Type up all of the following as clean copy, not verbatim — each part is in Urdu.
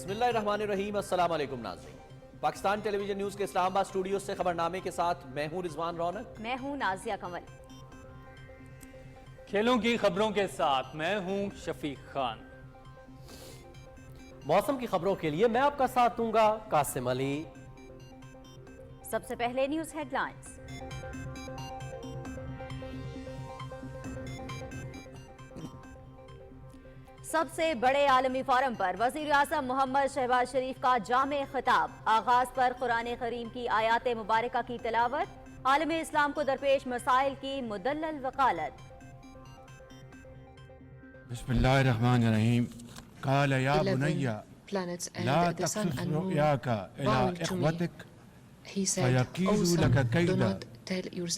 بسم اللہ الرحمن الرحیم، السلام علیکم ناظرین۔ پاکستان ٹیلی ویژن نیوز کے اسلام آباد اسٹوڈیو سے خبرنامے کے ساتھ میں ہوں رضوان رونق، میں ہوں نازیہ کمل۔ کھیلوں کی خبروں کے ساتھ میں ہوں شفیق خان۔ موسم کی خبروں کے لیے میں آپ کا ساتھ دوں گا قاسم علی۔ سب سے پہلے نیوز ہیڈ لائنز۔ سب سے بڑے عالمی فورم پر وزیر اعظم محمد شہباز شریف کا جامع خطاب، آغاز پر قرآن کریم کی آیات مبارکہ کی تلاوت، عالم اسلام کو درپیش مسائل کی مدلل وکالت۔ بسم اللہ الرحمن الرحیم۔ قال یا بنی لا تقصص رؤیاک الی اخوتک فیکیدوا لک کیدا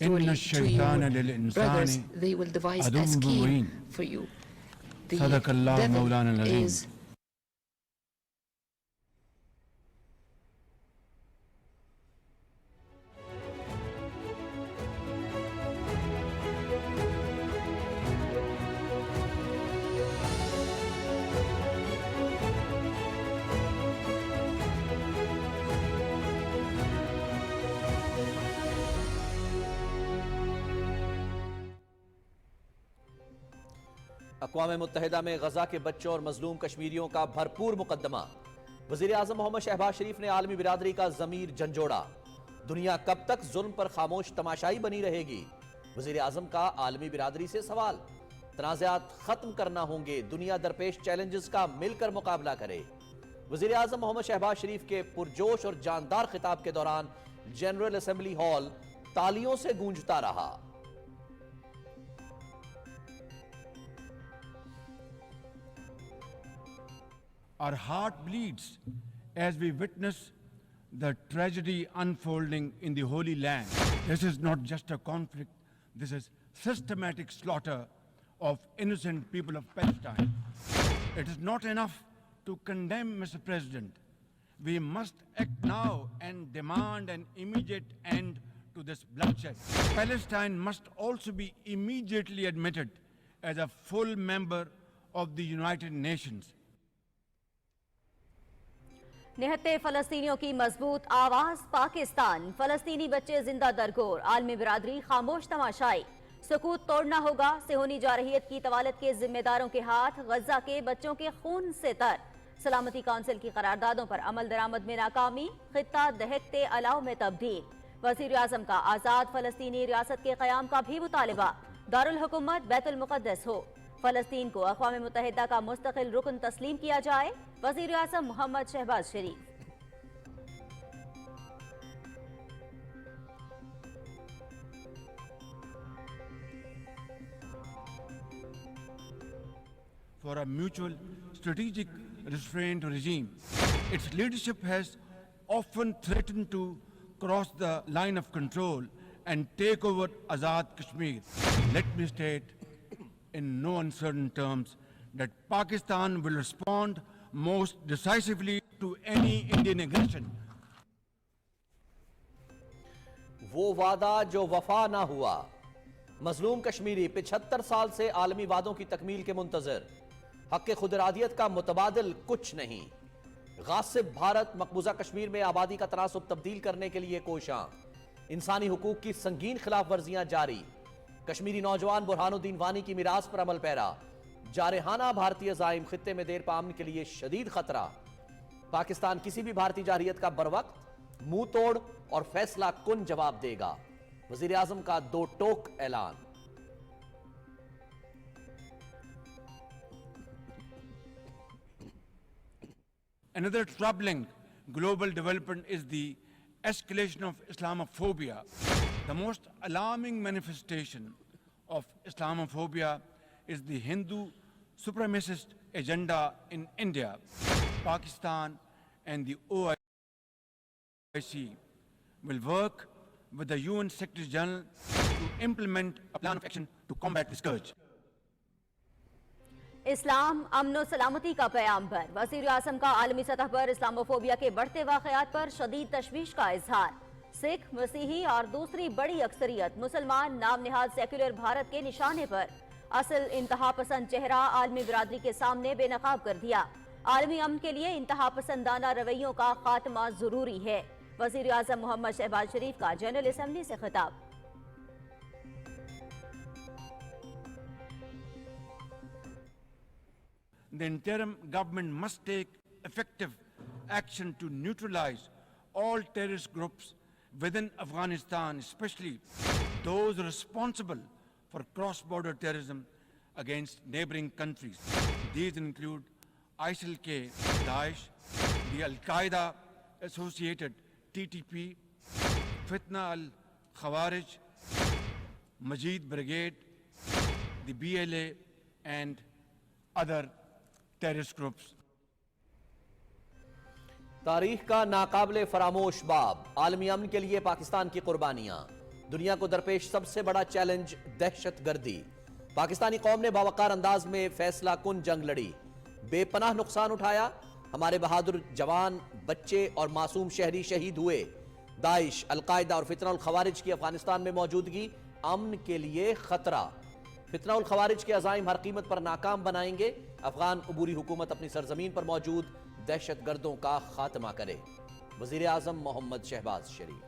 ان الشیطان للانسان عدو مبین۔ صدق اللہ مولانا العظیم۔ اقوام متحدہ میں غزہ کے بچوں اور مظلوم کشمیریوں کا بھرپور مقدمہ، وزیر اعظم محمد شہباز شریف نے عالمی برادری کا ضمیر جھنجھوڑا، دنیا کب تک ظلم پر خاموش تماشائی بنی رہے گی؟ وزیر اعظم کا عالمی برادری سے سوال، تنازعات ختم کرنا ہوں گے، دنیا درپیش چیلنجز کا مل کر مقابلہ کرے۔ وزیر اعظم محمد شہباز شریف کے پرجوش اور جاندار خطاب کے دوران جنرل اسمبلی ہال تالیوں سے گونجتا رہا۔ Our heart bleeds as we witness the tragedy unfolding in the Holy Land. This is not just a conflict, this is systematic slaughter of innocent people of Palestine. It is not enough to condemn, Mr. President. We must act now and demand an immediate end to this bloodshed. Palestine must also be immediately admitted as a full member of the United Nations. نہتے فلسطینیوں کی مضبوط آواز، پاکستان، فلسطینی بچے زندہ درگور، عالمی برادری خاموش تماشائی، سکوت توڑنا ہوگا، صہیونی جارحیت کی طوالت کے ذمہ داروں کے ہاتھ غزہ کے بچوں کے خون سے تر، سلامتی کونسل کی قراردادوں پر عمل درآمد میں ناکامی، خطہ دہکتے الاؤ میں تبدیل، وزیر اعظم کا آزاد فلسطینی ریاست کے قیام کا بھی مطالبہ، دارالحکومت بیت المقدس ہو، فلسطین کو اقوام متحدہ کا مستقل رکن تسلیم کیا جائے، وزیر اعظم محمد شہباز شریف۔ For a mutual strategic restraint regime. Its leadership has often threatened to cross the line of control and take over Azad Kashmir. Let me state in no uncertain terms that Pakistan will respond most decisively to any Indian aggression. وہ وعدہ جو وفا نہ ہوا، مظلوم کشمیری 75 سال سے عالمی وعدوں کی تکمیل کے منتظر، حق خود ارادیت کا متبادل کچھ نہیں، غاصب بھارت مقبوضہ کشمیر میں آبادی کا تناسب تبدیل کرنے کے لیے کوشاں، انسانی حقوق کی سنگین خلاف ورزیاں جاری، کشمیری نوجوان برہان الدین وانی کی میراث پر عمل پیرا، جارحانہ بھارتی عزائم، خطے میں دیر پا امن کے لیے شدید خطرہ، پاکستان کسی بھی بھارتی جارحیت کا بروقت، منہ توڑ اور فیصلہ کن جواب دے گا، وزیر اعظم کا دو ٹوک اعلان۔ Another troubling global development is the escalation of Islamophobia. The most alarming manifestation of Islamophobia is the Hindu supremacist agenda in India. Pakistan and the OIC will work with the UN Secretary General to implement a plan of action to combat this scourge. اسلام امن و سلامتی کا پیامبر، وزیر اعظم کا عالمی سطح پر اسلاموفوبیا کے بڑھتے واقعات پر شدید تشویش کا اظہار، سکھ، مسیحی اور دوسری بڑی اکثریت مسلمان نام نہاد سیکولر بھارت کے نشانے پر اصل انتہا پسند چہرہ عالمی برادری کے سامنے بے نقاب کر دیا۔ عالمی امن کے لیے انتہا پسندانہ رویوں کا خاتمہ ضروری ہے۔ وزیر اعظم محمد شہباز شریف کا جنرل اسمبلی سے خطاب۔ The interim government must take effective action to neutralize all terrorist groups within Afghanistan, especially those responsible for cross-border terrorism against neighboring countries. These include ISIL-K, Daesh, the Al-Qaeda-associated TTP, Fitna al-Khawarij, Majid Brigade, the BLA, and other terrorist groups. تاریخ کا ناقابل فراموش باب، عالمی امن کے لیے پاکستان کی قربانیاں، دنیا کو درپیش سب سے بڑا چیلنج دہشت گردی۔ پاکستانی قوم نے باوقار انداز میں فیصلہ کن جنگ لڑی، بے پناہ نقصان اٹھایا، ہمارے بہادر جوان، بچے اور معصوم شہری شہید ہوئے۔ داعش، القاعدہ اور فتنہ الخوارج کی افغانستان میں موجودگی امن کے لیے خطرہ۔ فتنہ الخوارج کے عزائم ہر قیمت پر ناکام بنائیں گے۔ افغان عبوری حکومت اپنی سرزمین پر موجود دہشت گردوں کا خاتمہ کرے۔ وزیر اعظم محمد شہباز شریف۔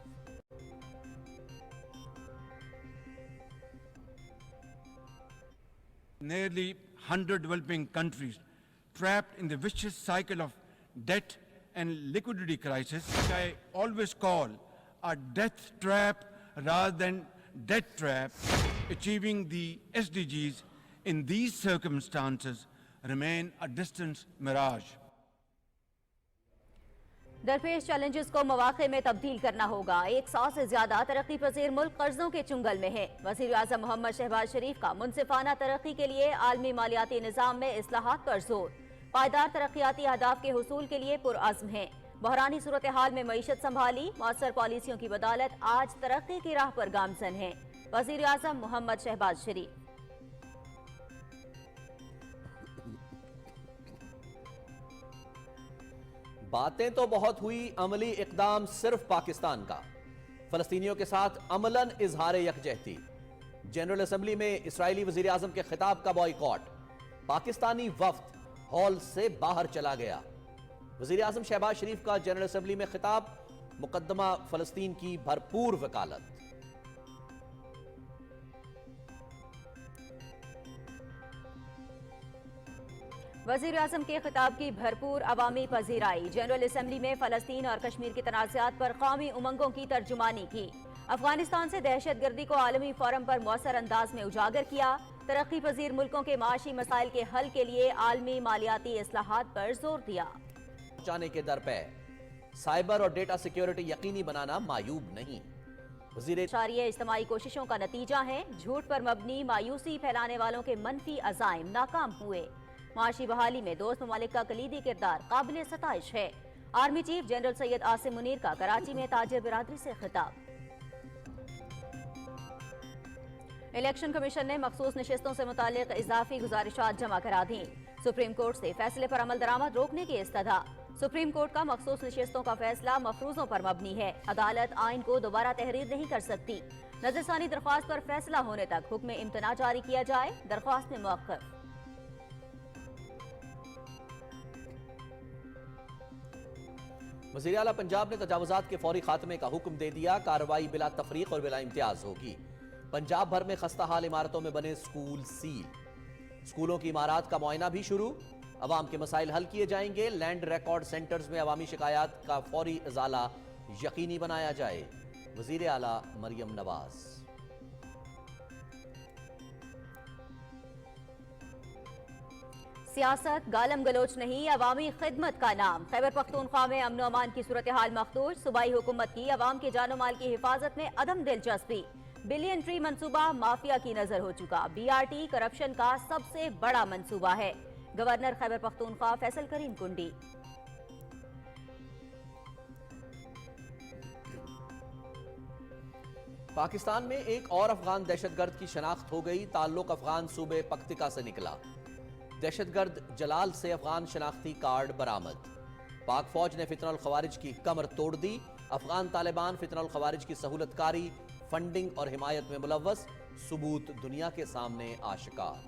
Nearly 100 developing countries trapped in the vicious cycle of debt and liquidity crisis, which I always call a death trap rather than debt trap. Achieving the SDGs in these circumstances remain a distant mirage. درپیش چیلنجز کو مواقع میں تبدیل کرنا ہوگا۔ 100 سے زیادہ ترقی پذیر ملک قرضوں کے چنگل میں ہے۔ وزیر اعظم محمد شہباز شریف کا منصفانہ ترقی کے لیے عالمی مالیاتی نظام میں اصلاحات پر زور۔ پائیدار ترقیاتی اہداف کے حصول کے لیے پرعزم ہیں۔ بحرانی صورتحال میں معیشت سنبھالی، مؤثر پالیسیوں کی بدولت آج ترقی کی راہ پر گامزن ہیں۔ وزیر اعظم محمد شہباز شریف۔ باتیں تو بہت ہوئی، عملی اقدام صرف پاکستان کا۔ فلسطینیوں کے ساتھ عملاً اظہار یکجہتی۔ جنرل اسمبلی میں اسرائیلی وزیر اعظم کے خطاب کا بائیکاٹ۔ پاکستانی وفد ہال سے باہر چلا گیا۔ وزیر اعظم شہباز شریف کا جنرل اسمبلی میں خطاب، مقدمہ فلسطین کی بھرپور وکالت۔ وزیر اعظم کے خطاب کی بھرپور عوامی پذیرائی۔ جنرل اسمبلی میں فلسطین اور کشمیر کی تنازعات پر قومی امنگوں کی ترجمانی کی۔ افغانستان سے دہشت گردی کو عالمی فورم پر مؤثر انداز میں اجاگر کیا۔ ترقی پذیر ملکوں کے معاشی مسائل کے حل کے لیے عالمی مالیاتی اصلاحات پر زور دیا۔ پہنچانے کے در پہ سائبر اور ڈیٹا سیکیورٹی یقینی بنانا معیوب نہیں۔ وزیر اجتماعی کوششوں کا نتیجہ ہے، جھوٹ پر مبنی مایوسی پھیلانے والوں کے منفی عزائم ناکام ہوئے۔ معاشی بحالی میں دوست ممالک کا کلیدی کردار قابل ستائش ہے۔ Army chief general Syed Asim Munir کا کراچی میں تاجر برادری سے خطاب۔ الیکشن کمیشن نے مخصوص نشستوں سے متعلق اضافی گزارشات جمع کرا دیں۔ سپریم کورٹ سے فیصلے پر عمل درآمد روکنے کی استدعا۔ سپریم کورٹ کا مخصوص نشستوں کا فیصلہ مفروضوں پر مبنی ہے۔ عدالت آئین کو دوبارہ تحریر نہیں کر سکتی۔ نظرثانی درخواست پر فیصلہ ہونے تک حکم امتناع جاری کیا جائے، درخواست میں موقف۔ وزیر اعلیٰ پنجاب نے تجاوزات کے فوری خاتمے کا حکم دے دیا۔ کارروائی بلا تفریق اور بلا امتیاز ہوگی۔ پنجاب بھر میں خستہ حال عمارتوں میں بنے سکول سیل۔ سکولوں کی عمارات کا معائنہ بھی شروع۔ عوام کے مسائل حل کیے جائیں گے۔ لینڈ ریکارڈ سینٹرز میں عوامی شکایات کا فوری ازالہ یقینی بنایا جائے۔ وزیر اعلیٰ مریم نواز۔ سیاست گالم گلوچ نہیں، عوامی خدمت کا نام۔ خیبر پختونخوا میں امن و امان کی صورتحال مخدوش۔ صوبائی حکومت کی عوام کے جان و مال کی حفاظت میں عدم دلچسپی۔ بلین ٹری منصوبہ مافیا کی نظر ہو چکا۔ بی آر ٹی کرپشن کا سب سے بڑا منصوبہ ہے۔ گورنر خیبر پختونخوا فیصل کریم کنڈی۔ پاکستان میں ایک اور افغان دہشت گرد کی شناخت ہو گئی۔ تعلق افغان صوبے پختکا سے نکلا۔ دہشت گرد جلال سے افغان شناختی کارڈ برآمد۔ پاک فوج نے فتنہ الخوارج کی کمر توڑ دی۔ افغان طالبان فتنہ الخوارج کی سہولت کاری، فنڈنگ اور حمایت میں ملوث، ثبوت دنیا کے سامنے آشکار۔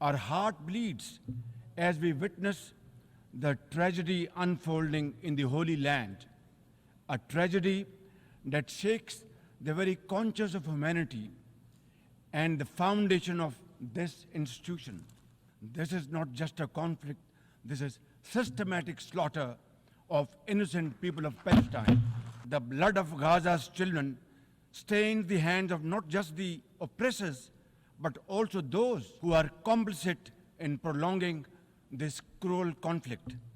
Our heart bleeds as we witness the tragedy unfolding in the Holy Land, a tragedy that shakes the very conscience of humanity and the foundation of this institution. This is not just a conflict, this is systematic slaughter of innocent people of Palestine. The blood of Gaza's children stains the hands of not just the oppressors, but also those who are complicit in prolonging this cruel conflict.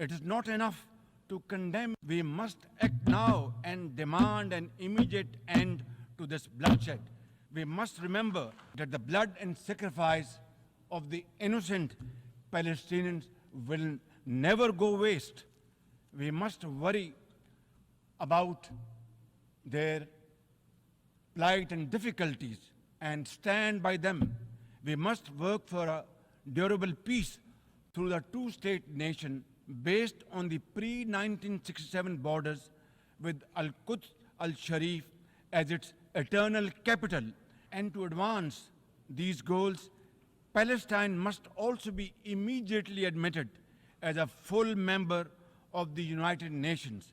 It is not enough to condemn. We must act now and demand an immediate end to this bloodshed. We must remember that the blood and sacrifice of the innocent Palestinians will never go waste. We must worry about their plight and difficulties and stand by them. We must work for a durable peace through the 2-state nation based on the pre-1967 borders with Al-Quds Al-Sharif as its eternal capital. And to advance these goals, Palestine must also be immediately admitted as a full member of the United Nations.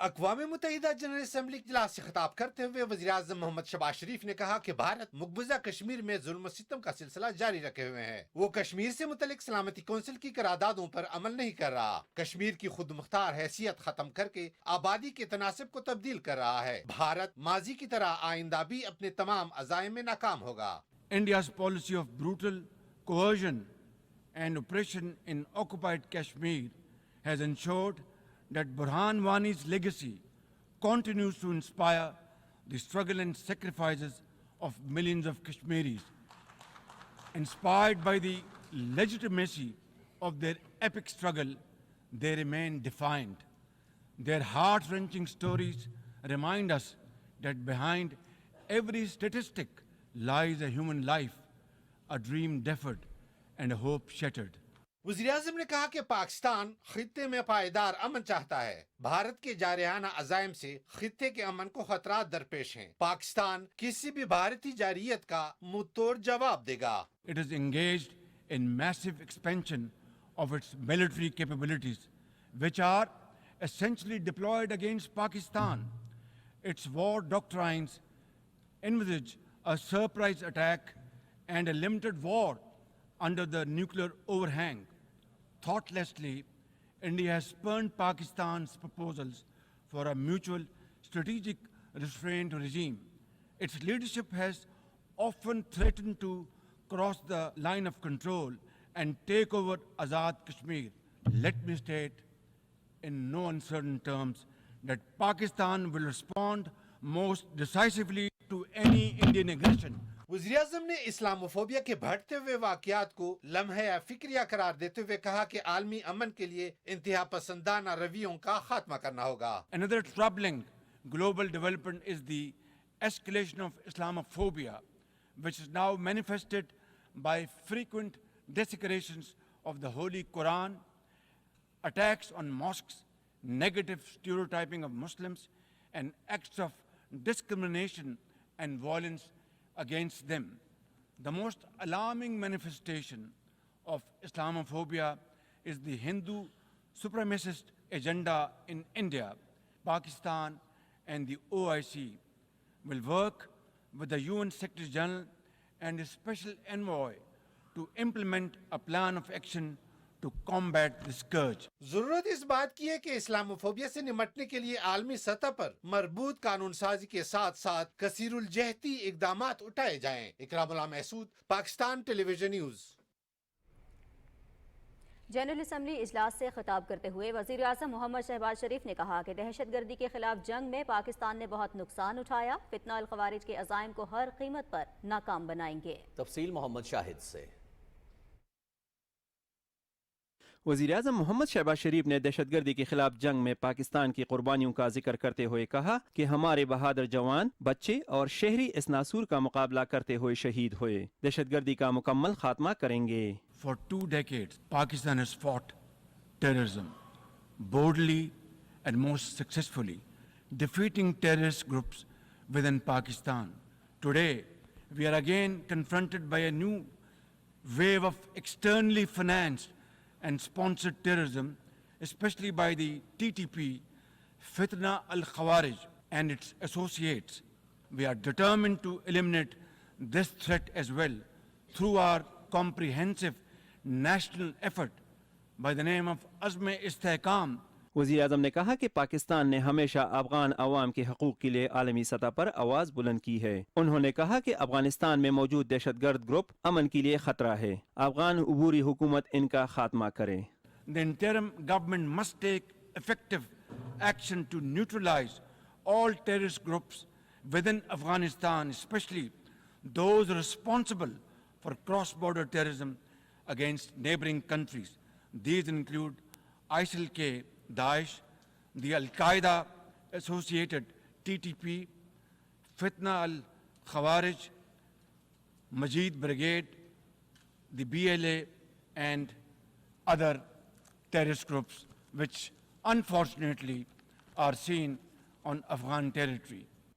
اقوام متحدہ جنرل اسمبلی کے اجلاس سے خطاب کرتے ہوئے وزیر اعظم محمد شہباز شریف نے کہا کہ بھارت مقبوضہ کشمیر میں ظلم و ستم کا سلسلہ جاری رکھے ہوئے ہے. وہ کشمیر سے متعلق سلامتی کونسل کی قراردادوں پر عمل نہیں کر رہا. کشمیر کی خود مختار حیثیت ختم کر کے آبادی کے تناسب کو تبدیل کر رہا ہے. بھارت ماضی کی طرح آئندہ بھی اپنے تمام عزائم میں ناکام ہوگا. India's policy of brutal coercion and oppression in occupied Kashmir has ensured that Burhan Wani's legacy continues to inspire the struggle and sacrifices of millions of Kashmiris. Inspired by the legitimacy of their epic struggle, they remain defiant. Their heart-wrenching stories remind us that behind every statistic lies a human life, a dream deferred, and a hope shattered. وزیر اعظم نے کہا کہ پاکستان خطے میں پائیدار امن چاہتا ہے. بھارت کے جارحانہ عزائم سے خطے کے امن کو خطرات درپیش ہیں. پاکستان کسی بھی بھارتی جارحیت کا منہ توڑ جواب دے گا. It is engaged in massive expansion of its military capabilities, which are essentially deployed against Pakistan. Its war doctrines envisage a surprise attack and a limited war under the nuclear overhang. Thoughtlessly, India has spurned Pakistan's proposals for a mutual strategic restraint regime. Its leadership has often threatened to cross the line of control and take over Azad Kashmir. Let me state in no uncertain terms that Pakistan will respond most decisively to any Indian aggression. وزیر اعظم نے اسلاموفوبیا کے بڑھتے ہوئے واقعات کو لمحہ فکریہ قرار دیتے ہوئے کہا کہ عالمی امن کے لیے انتہا پسندانہ رویوں کا خاتمہ کرنا ہوگا. Another troubling global development is the escalation of Islamophobia, which is now manifested by frequent desecrations of the Holy Quran, attacks on mosques, negative stereotyping of Muslims, and acts of discrimination and violence against them. The most alarming manifestation of Islamophobia is the Hindu supremacist agenda in India. Pakistan and the OIC will work with the UN Secretary General and the Special Envoy to implement a plan of action to combat the scourge. ضرورت اس بات کی ہے کہ اسلاموفوبیا سے نمٹنے کے لیے عالمی سطح پر مربوط قانون سازی کے ساتھ ساتھ کثیر الجہتی اقدامات اٹھائے جائیں. اکرام اللہ Mehsud, Pakistan television news. General assembly اجلاس سے خطاب کرتے ہوئے وزیر اعظم محمد شہباز شریف نے کہا کہ دہشت گردی کے خلاف جنگ میں پاکستان نے بہت نقصان اٹھایا. فتنہ الخوارج کے عزائم کو ہر قیمت پر ناکام بنائیں گے. تفصیل محمد شاہد سے. وزیر اعظم محمد شہباز شریف نے دہشت گردی کے خلاف جنگ میں پاکستان کی قربانیوں کا ذکر کرتے ہوئے کہا کہ ہمارے بہادر جوان، بچے اور شہری اس ناسور کا مقابلہ کرتے ہوئے شہید ہوئے. دہشت گردی کا مکمل خاتمہ کریں گے. For 2 decades, Pakistan has fought terrorism boldly and most successfully, defeating terrorist groups within Pakistan. Today, we are again confronted by a new wave of externally financed and sponsored terrorism, especially by the TTP, Fitna al-Khawarij, and its associates. We are determined to eliminate this threat as well through our comprehensive national effort by the name of Azm-e-Istehkam. وزیر اعظم نے کہا کہ پاکستان نے ہمیشہ افغان عوام کے حقوق کے لیے عالمی سطح پر آواز بلند کی ہے. انہوں نے کہا کہ افغانستان میں موجود دہشت گرد گروپ امن کے لیے خطرہ ہے. افغان عبوری حکومت ان کا خاتمہ کرے. The interim government must take effective action to neutralize all terrorist groups within Afghanistan, especially those responsible for cross-border terrorism against neighboring countries. These include ISIL-K, Daesh, the Al-Qaeda associated TTP, Fitna al-Khawarij, Majid Brigade, the BLA, and other terrorist groups which unfortunately are seen on Afghan territory.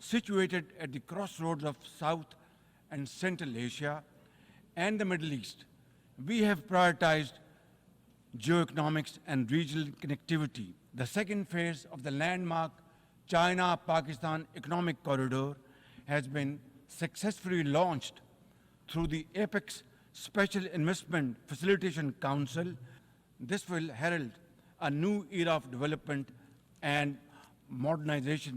Situated at the crossroads of South and Central Asia and the Middle East, we have prioritized geoeconomics and regional connectivity. The second phase of the landmark China-Pakistan Economic Corridor has been successfully launched through the Apex Special Investment Facilitation Council. This will herald a new era of development and modernization.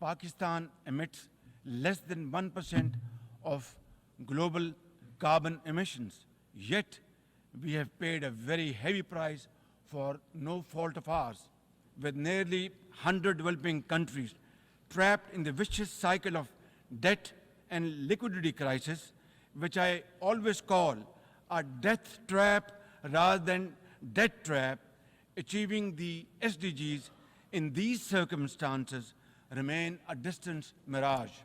Pakistan emits less than 1% of global carbon emissions. Yet, we have paid a very heavy price for no fault of ours, with nearly 100 developing countries trapped in the vicious cycle of debt and liquidity crisis, which I always call a death trap rather than debt trap. Achieving the SDGs in these circumstances remain a distant mirage.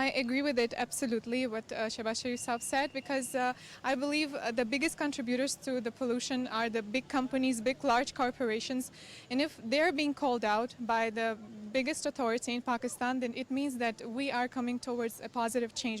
I agree with it absolutely what Shehbaz Sharif Saab said because I believe the biggest contributors to the pollution are the big companies, big large corporations, and if they're being called out by the biggest authority in Pakistan, then it means that we are coming towards a positive change.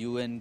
UN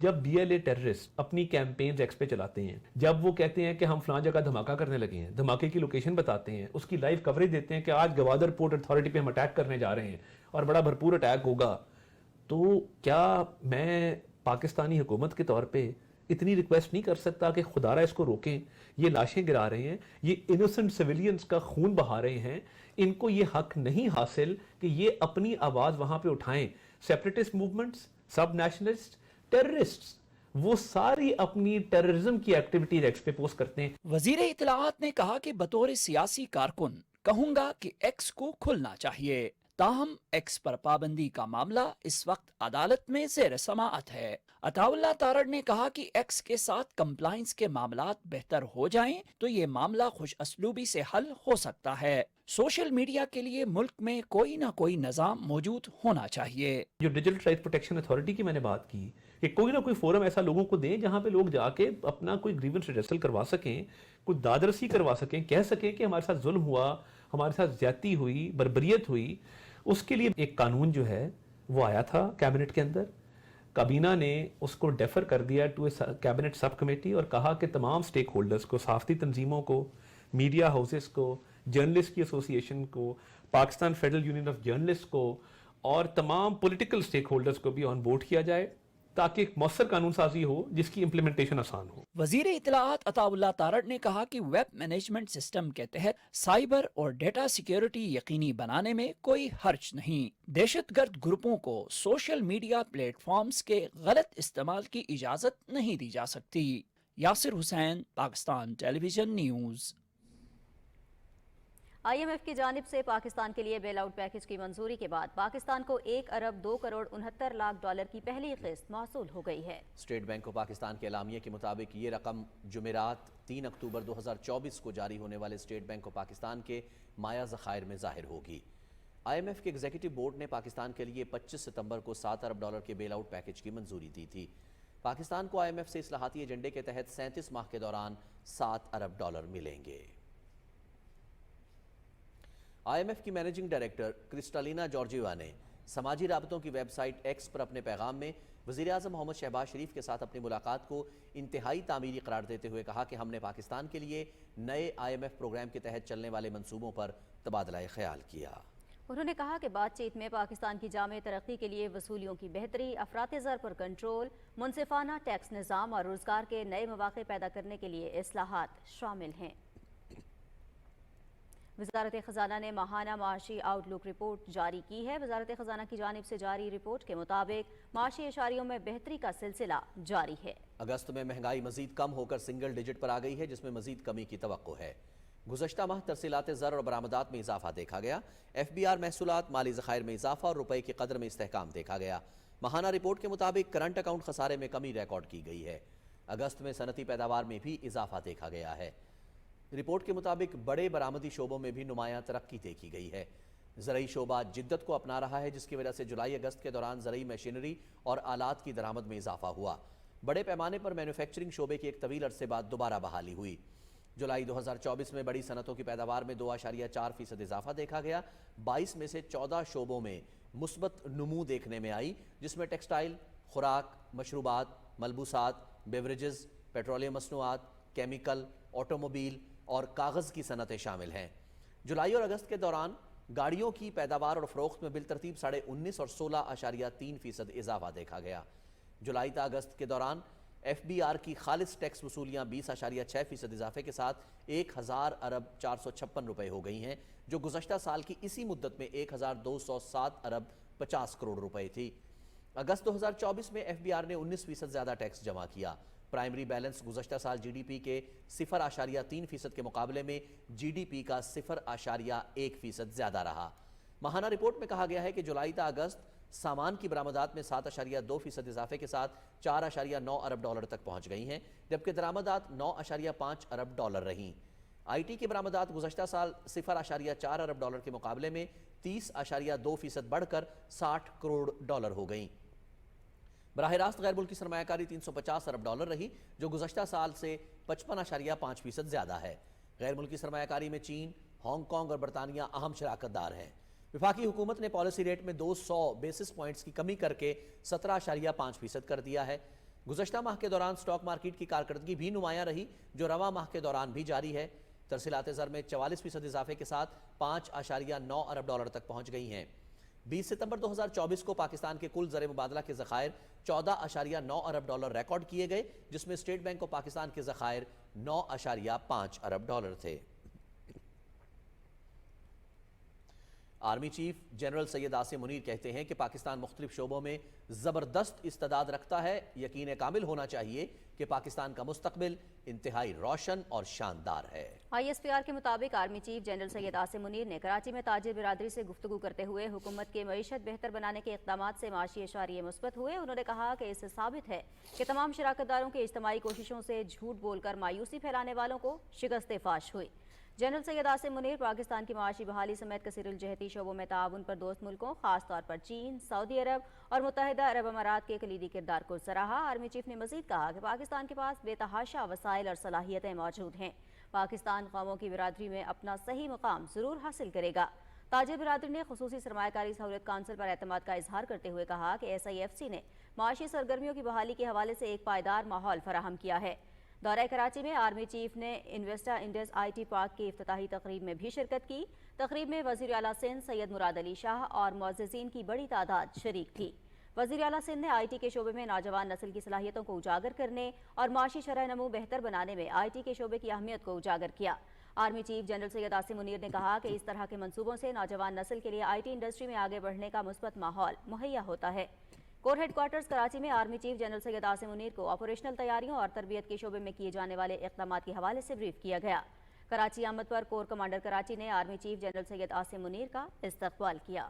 جب بی ایل اے ٹیررسٹ اپنی کیمپینز ایکس پہ چلاتے ہیں، جب وہ کہتے ہیں کہ ہم فلاں جگہ دھماکہ کرنے لگے ہیں، دھماکے کی لوکیشن بتاتے ہیں، اس کی لائیو کوریج دیتے ہیں کہ آج گوادر پورٹ اتھارٹی پہ ہم اٹیک کرنے جا رہے ہیں اور بڑا بھرپور اٹیک ہوگا، تو کیا میں پاکستانی حکومت کے طور پہ اتنی ریکویسٹ نہیں کر سکتا کہ خدا را اس کو روکیں؟ یہ لاشیں گرا رہے ہیں، یہ انوسنٹ سویلینز کا خون بہا رہے ہیں، ان کو یہ حق نہیں حاصل کہ یہ اپنی آواز وہاں پہ اٹھائیں۔ سیپریٹسٹ موومنٹس، سب نیشنلسٹ، ٹیررسٹس، وہ ساری اپنی ٹیررزم کی ایکٹیویٹی ایکس پہ پوسٹ کرتے ہیں۔ وزیر اطلاعات نے کہا کہ بطور سیاسی کارکن کہوں گا کہ ایکس کو کھلنا چاہیے، تاہم ایکس پر پابندی کا معاملہ اس وقت عدالت میں زیر سماعت ہے۔ عطا اللہ تارڑ نے کہا کہ ایکس کے ساتھ کمپلائنس کے معاملات بہتر ہو جائیں تو یہ معاملہ خوش اسلوبی سے حل ہو سکتا ہے۔ سوشل میڈیا کے لیے ملک میں کوئی نہ کوئی نظام موجود ہونا چاہیے۔ جو ڈیجیٹل رائٹ پروٹیکشن اتھارٹی کی میں نے بات کی کہ کوئی نہ کوئی فورم ایسا لوگوں کو دیں جہاں پہ لوگ جا کے اپنا کوئی گریونس ریڈریسل کروا سکیں، کوئی دادرسی کروا سکیں، کہہ سکیں کہ ہمارے ساتھ ظلم ہوا، ہمارے ساتھ زیادتی ہوئی، بربریت ہوئی۔ اس کے لیے ایک قانون جو ہے وہ آیا تھا کیبنٹ کے اندر، کابینہ نے اس کو ڈیفر کر دیا to a cabinet sub committee اور کہا کہ تمام سٹیک ہولڈرز کو، صحافتی تنظیموں کو، میڈیا ہاؤسز کو، جرنلسٹ کی ایسوسی ایشن کو، Pakistan federal union of journalist کو اور تمام پولیٹیکل سٹیک ہولڈرز کو بھی آن بورڈ کیا جائے تاکہ ایک مؤثر قانون سازی ہو جس کی امپلیمنٹیشن آسان ہو۔ وزیر اطلاعات عطا اللہ تارڑ نے کہا کہ ویب مینجمنٹ سسٹم کے تحت سائبر اور ڈیٹا سیکیورٹی یقینی بنانے میں کوئی حرج نہیں۔ دہشت گرد گروپوں کو سوشل میڈیا پلیٹ فارمز کے غلط استعمال کی اجازت نہیں دی جا سکتی۔ Yasir Hussain, Pakistan television news. I M F کی جانب سے پاکستان کے لیے بیل آؤٹ پیکج کی منظوری کے بعد پاکستان کو 1 ارب 2 کروڑ 69 لاکھ ڈالر کی پہلی قسط موصول ہو گئی ہے۔ اسٹیٹ بینک آف پاکستان کے اعلامیے کے مطابق یہ رقم جمعرات 3 اکتوبر 2024 کو جاری ہونے والے اسٹیٹ بینک آف پاکستان کے مایہ ذخائر میں ظاہر ہوگی۔ آئی ایم ایف کے ایگزیکٹو بورڈ نے پاکستان کے لیے 25 ستمبر کو 7 ارب ڈالر کے بیل آؤٹ پیکج کی منظوری دی تھی۔ پاکستان کو آئی ایم ایف سے اصلاحاتی ایجنڈے کے تحت 37 ماہ کے دوران 7 ارب ڈالر ملیں گے۔ آئی ایم ایف کی مینیجنگ ڈائریکٹر کرسٹالینا جارجیوا نے سماجی رابطوں کی ویب سائٹ ایکس پر اپنے پیغام میں وزیراعظم محمد شہباز شریف کے ساتھ اپنی ملاقات کو انتہائی تعمیری قرار دیتے ہوئے کہا کہ ہم نے پاکستان کے لیے نئے آئی ایم ایف پروگرام کے تحت چلنے والے منصوبوں پر تبادلہ خیال کیا۔ انہوں نے کہا کہ بات چیت میں پاکستان کی جامع ترقی کے لیے وصولیوں کی بہتری، افراط زر پر کنٹرول، منصفانہ ٹیکس نظام اور روزگار کے نئے مواقع پیدا کرنے کے لیے اصلاحات شامل ہیں۔ وزارت خزانہ نے ماہانہ معاشی آؤٹ لک رپورٹ جاری کی ہے۔ وزارت خزانہ کی جانب سے جاری رپورٹ کے مطابق معاشی اشاریوں میں بہتری کا سلسلہ جاری ہے۔ اگست میں مہنگائی مزید کم ہو کر سنگل ڈیجٹ پر آ گئی ہے، جس میں مزید کمی کی توقع ہے۔ گزشتہ ماہ ترسیلات زر اور برآمدات میں اضافہ دیکھا گیا۔ ایف بی آر محصولات، مالی ذخائر میں اضافہ اور روپے کی قدر میں استحکام دیکھا گیا۔ ماہانہ رپورٹ کے مطابق کرنٹ اکاؤنٹ خسارے میں کمی ریکارڈ کی گئی ہے۔ اگست میں صنعتی پیداوار میں بھی اضافہ دیکھا گیا ہے۔ رپورٹ کے مطابق بڑے برآمدی شعبوں میں بھی نمایاں ترقی دیکھی گئی ہے۔ زرعی شعبہ جدت کو اپنا رہا ہے، جس کی وجہ سے جولائی اگست کے دوران زرعی مشینری اور آلات کی درآمد میں اضافہ ہوا۔ بڑے پیمانے پر مینوفیکچرنگ شعبے کی ایک طویل عرصے بعد دوبارہ بحالی ہوئی۔ جولائی 2024 میں بڑی صنعتوں کی پیداوار میں 2.4% اضافہ دیکھا گیا۔ 22 میں سے 14 شعبوں میں مثبت نمو دیکھنے میں آئی، جس میں ٹیکسٹائل، خوراک، مشروبات، ملبوسات، بیوریجز، پیٹرولیم مصنوعات، کیمیکل، آٹوموبیل اور کاغذ کی صنعتیں شامل ہیں۔ جولائی اور اگست کے دوران گاڑیوں کی پیداوار اور فروخت میں بالترتیب 19.5 اور 16.3% اضافہ دیکھا گیا۔ جولائی تا اگست کے دوران ایف بی آر کی خالص ٹیکس وصولیاں 20.6% اضافے کے ساتھ 1000 ارب 456 روپے ہو گئی ہیں، جو گزشتہ سال کی اسی مدت میں 1207 ارب 50 کروڑ روپے تھی۔ اگست 2024 میں ایف بی آر نے 19% زیادہ ٹیکس جمع کیا۔ پرائمری بیلنس گزشتہ سال جی ڈی پی کے 0.3% کے مقابلے میں جی ڈی پی کا 0.1% زیادہ رہا۔ ماہانہ رپورٹ میں کہا گیا ہے کہ جولائی تا اگست سامان کی برآمدات میں 7.2% اضافے کے ساتھ 4.9 ارب ڈالر تک پہنچ گئی ہیں، جبکہ درآمدات 9.5 ارب ڈالر رہیں۔ آئی ٹی کی برآمدات گزشتہ سال 0.4 ارب ڈالر کے مقابلے میں 30.2% بڑھ کر 60 کروڑ ڈالر ہو گئیں۔ براہ راست غیر ملکی سرمایہ کاری 350 ارب ڈالر رہی، جو گزشتہ سال سے 55.5% زیادہ ہے۔ غیر ملکی سرمایہ کاری میں چین، ہانگ کانگ اور برطانیہ اہم شراکت دار ہیں۔ وفاقی حکومت نے پالیسی ریٹ میں 200 بیسس پوائنٹس کی کمی کر کے 17.5% کر دیا ہے۔ گزشتہ ماہ کے دوران سٹاک مارکیٹ کی کارکردگی بھی نمایاں رہی جو رواں ماہ کے دوران بھی جاری ہے۔ ترسیلات زر میں 44% اضافے کے ساتھ 5.9 ارب ڈالر تک پہنچ گئی ہیں۔ 20 ستمبر 2024 کو پاکستان کے کل زر مبادلہ کے ذخائر 14.9 ارب ڈالر ریکارڈ کیے گئے، جس میں اسٹیٹ بینک آف پاکستان کے ذخائر 9.5 ارب ڈالر تھے۔ Army chief general Syed Asim Munir کہتے ہیں کہ پاکستان مختلف شعبوں میں زبردست استعداد رکھتا ہے، یقین کامل ہونا چاہیے کہ پاکستان کا مستقبل انتہائی روشن اور شاندار ہے۔ ISPR کے مطابق army chief general Syed Asim Munir نے کراچی میں تاجر برادری سے گفتگو کرتے ہوئے حکومت کے معیشت بہتر بنانے کے اقدامات سے معاشی اشاریے مثبت ہوئے۔ انہوں نے کہا کہ اس سے ثابت ہے کہ تمام شراکت داروں کی اجتماعی کوششوں سے جھوٹ بول کر مایوسی پھیلانے والوں کو شکست فاش ہوئی۔ جنرل سید عاصم منیر پاکستان کی معاشی بحالی سمیت کثیر الجہتی شعبوں میں تعاون پر دوست ملکوں خاص طور پر چین، سعودی عرب اور متحدہ عرب امارات کے کلیدی کردار کو سراہا۔ آرمی چیف نے مزید کہا کہ پاکستان کے پاس بے تحاشا وسائل اور صلاحیتیں موجود ہیں۔ پاکستان قوموں کی برادری میں اپنا صحیح مقام ضرور حاصل کرے گا۔ تاجر برادری نے خصوصی سرمایہ کاری سہولت کونسل پر اعتماد کا اظہار کرتے ہوئے کہا کہ SIFC نے معاشی سرگرمیوں کی بحالی کے حوالے سے ایک پائیدار ماحول فراہم کیا ہے۔ دورہ کراچی میں آرمی چیف نے انویسٹا انڈس IT پارک کی افتتاحی تقریب میں بھی شرکت کی۔ تقریب میں وزیر اعلیٰ سندھ سید مراد علی شاہ اور معززین کی بڑی تعداد شریک تھی۔ وزیر اعلیٰ سندھ نے IT کے شعبے میں نوجوان نسل کی صلاحیتوں کو اجاگر کرنے اور معاشی شرح نمو بہتر بنانے میں IT کے شعبے کی اہمیت کو اجاگر کیا۔ Army chief general Syed Asim Munir نے کہا کہ اس طرح کے منصوبوں سے نوجوان نسل کے لیے IT انڈسٹری میں آگے بڑھنے کا مثبت ماحول مہیا ہوتا ہے۔ کور ہیڈ کوارٹرز کراچی میں army chief general Syed Asim Munir کو آپریشنل تیاریوں اور تربیت کے شعبے میں کیے جانے والے اقدامات کے حوالے سے بریف کیا گیا۔ کراچی آمد پر کور کمانڈر کراچی نے army chief general Syed Asim Munir کا استقبال کیا۔